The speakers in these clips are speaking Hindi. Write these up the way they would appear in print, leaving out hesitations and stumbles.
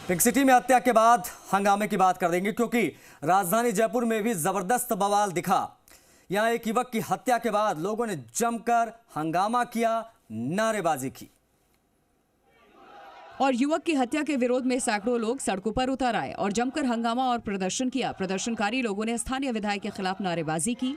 पिंक सिटी में हत्या के बाद हंगामे की बात कर देंगे, क्योंकि राजधानी जयपुर में भी जबरदस्त बवाल दिखा। यहां एक युवक की हत्या के बाद लोगों ने जमकर हंगामा किया, नारेबाजी की और युवक की हत्या के विरोध में सैकड़ों लोग सड़कों पर उतर आए और जमकर हंगामा और प्रदर्शन किया। प्रदर्शनकारी लोगों ने स्थानीय विधायक के खिलाफ नारेबाजी की।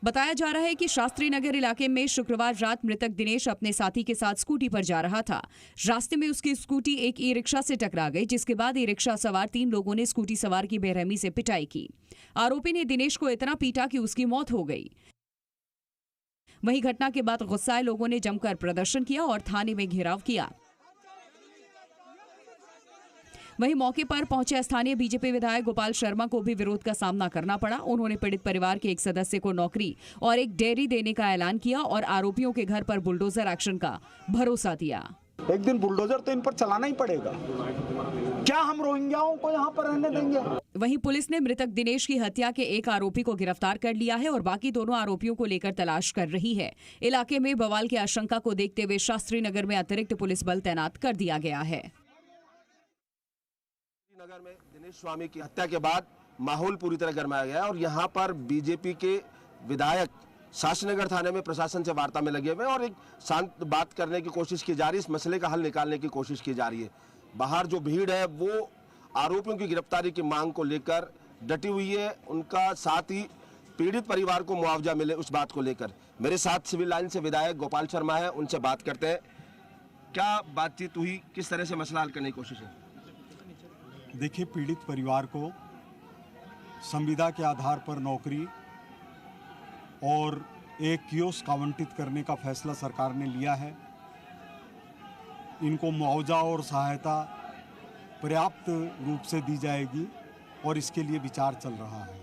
बताया जा रहा है कि शास्त्री नगर इलाके में शुक्रवार रात मृतक दिनेश अपने साथी के साथ स्कूटी पर जा रहा था। रास्ते में उसकी स्कूटी एक ई रिक्शा से टकरा गई, जिसके बाद ई रिक्शा सवार 3 लोगों ने स्कूटी सवार की बेरहमी से पिटाई की। आरोपी ने दिनेश को इतना पीटा कि उसकी मौत हो गई। वहीं घटना के बाद गुस्साए लोगों ने जमकर प्रदर्शन किया और थाने में घेराव किया। वहीं मौके पर पहुंचे स्थानीय बीजेपी विधायक गोपाल शर्मा को भी विरोध का सामना करना पड़ा। उन्होंने पीड़ित परिवार के एक सदस्य को नौकरी और एक डेयरी देने का ऐलान किया और आरोपियों के घर पर बुलडोजर एक्शन का भरोसा दिया। एक दिन बुलडोजर तो इन पर चलाना ही पड़ेगा। क्या हम रोहिंग्याओं को यहाँ पर रहने देंगे? वहीं पुलिस ने मृतक दिनेश की हत्या के एक आरोपी को गिरफ्तार कर लिया है और बाकी दोनों आरोपियों को लेकर तलाश कर रही है। इलाके में बवाल की आशंका को देखते हुए शास्त्री नगर में अतिरिक्त पुलिस बल तैनात कर दिया गया है। नगर में दिनेश स्वामी की हत्या के बाद माहौल पूरी तरह गरमाया गया और यहाँ पर बीजेपी के विधायक शास्त्री नगर थाने में प्रशासन से वार्ता में लगे हुए और एक शांत बात करने की कोशिश की जा रही है। इस मसले का हल निकालने की कोशिश की जा रही है। बाहर जो भीड़ है वो आरोपियों की गिरफ्तारी की मांग को लेकर डटी हुई है। उनका साथ ही पीड़ित परिवार को मुआवजा मिले उस बात को लेकर। मेरे साथ सिविल लाइन से विधायक गोपाल शर्मा है, उनसे बात करते हैं। क्या बातचीत हुई, किस तरह से मसला हल करने की कोशिश है? देखिए, पीड़ित परिवार को संविदा के आधार पर नौकरी और एक कियोस्क आवंटित करने का फैसला सरकार ने लिया है। इनको मुआवजा और सहायता पर्याप्त रूप से दी जाएगी और इसके लिए विचार चल रहा है।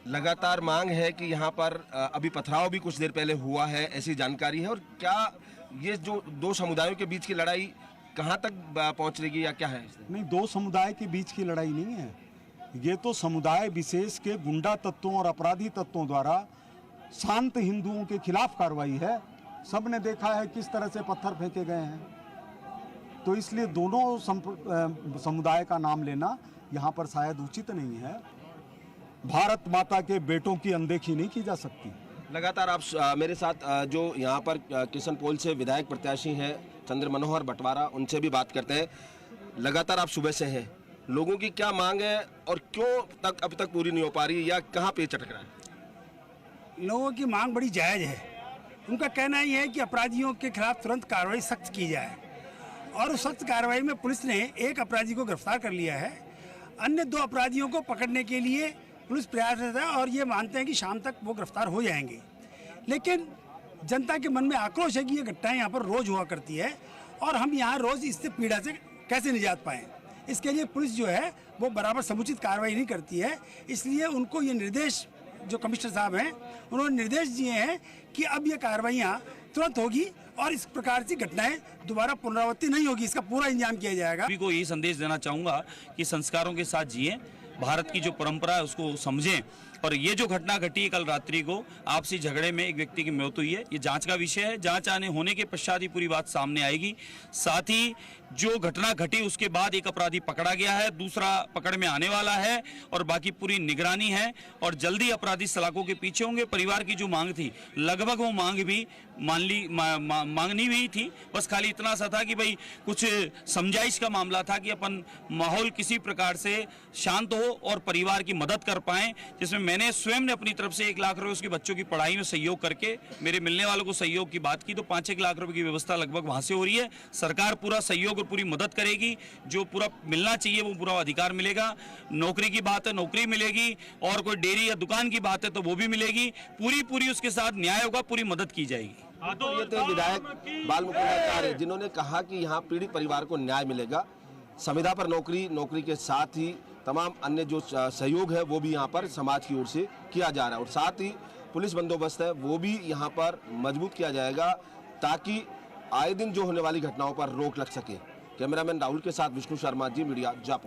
लगातार मांग है कि यहाँ पर अभी पथराव भी कुछ देर पहले हुआ है, ऐसी जानकारी है। और क्या ये जो दो समुदायों के बीच की लड़ाई कहाँ तक पहुँच रही या क्या है? नहीं, दो समुदाय के बीच की लड़ाई नहीं है। ये तो समुदाय विशेष के गुंडा तत्वों और अपराधी तत्वों द्वारा शांत हिंदुओं के खिलाफ कार्रवाई है। सब ने देखा है किस तरह से पत्थर फेंके गए हैं। तो इसलिए दोनों समुदाय का नाम लेना यहाँ पर शायद उचित नहीं है। भारत माता के बेटों की अनदेखी नहीं की जा सकती। लगातार आप मेरे साथ जो यहाँ पर किशनपोल से विधायक प्रत्याशी हैं चंद्र मनोहर बंटवारा, उनसे भी बात करते हैं। लगातार आप सुबह से हैं, लोगों की क्या मांग है और क्यों तक अभी तक पूरी नहीं हो पा रही या कहाँ पे चटक रहा है? लोगों की मांग बड़ी जायज़ है। उनका कहना ही है कि अपराधियों के खिलाफ तुरंत कार्रवाई सख्त की जाए और उस सख्त कार्रवाई में पुलिस ने एक अपराधी को गिरफ्तार कर लिया है। अन्य 2 अपराधियों को पकड़ने के लिए पुलिस प्रयासरत है और ये मानते हैं कि शाम तक वो गिरफ्तार हो जाएंगे। लेकिन जनता के मन में आक्रोश है कि ये घटनाएं यहाँ पर रोज हुआ करती है और हम यहाँ रोज इससे पीड़ा से कैसे निजात पाएं। इसके लिए पुलिस जो है वो बराबर समुचित कार्रवाई नहीं करती है। इसलिए उनको ये निर्देश, जो कमिश्नर साहब हैं, उन्होंने निर्देश दिए हैं कि अब ये कार्रवाइयाँ तुरंत होगी और इस प्रकार की घटनाएं दोबारा पुनरावृत्ति नहीं होगी। इसका पूरा इंतजाम किया जाएगा। सभी को यही संदेश देना चाहूँगा कि संस्कारों के साथ जिएं, भारत की जो परंपरा है उसको समझें। और ये जो घटना घटी कल रात्रि को आपसी झगड़े में एक व्यक्ति की मौत हुई है, ये जांच का विषय है। जांच होने के पश्चात ही पूरी बात सामने आएगी। साथ ही जो घटना घटी उसके बाद एक अपराधी पकड़ा गया है, दूसरा पकड़ में आने वाला है और बाकी पूरी निगरानी है और जल्दी अपराधी सलाखों के पीछे होंगे। परिवार की जो मांग थी लगभग वो मांग भी मांगनी हुई थी। बस खाली इतना सा था कि भाई कुछ समझाइश का मामला था कि अपन माहौल किसी प्रकार से शांत हो और परिवार की मदद कर पाएं, जिसमें मैंने स्वयं ने अपनी तरफ से 1 लाख रुपए उसके बच्चों की पढ़ाई में सहयोग करके मेरे मिलने वालों को सहयोग की बात की, तो 5-1 लाख रुपए की व्यवस्था लगभग वहां से हो रही है। सरकार पूरा सहयोग और पूरी मदद करेगी। जो पूरा मिलना चाहिए वो पूरा अधिकार मिलेगा। नौकरी की बात है, नौकरी मिलेगी, और कोई डेयरी या दुकान की बात है तो वो भी मिलेगी। पूरी उसके साथ न्याय होगा, पूरी मदद की जाएगी। ये थे विधायक बाल मुकुंद आचार्य, जिन्होंने कहा कि यहाँ पीड़ित परिवार को न्याय मिलेगा। संविदा पर नौकरी के साथ ही तमाम अन्य जो सहयोग है वो भी यहाँ पर समाज की ओर से किया जा रहा है और साथ ही पुलिस बंदोबस्त है वो भी यहाँ पर मजबूत किया जाएगा ताकि आए दिन जो होने वाली घटनाओं पर रोक लग सके। कैमरामैन राहुल के साथ विष्णु शर्मा, जी मीडिया, जापान।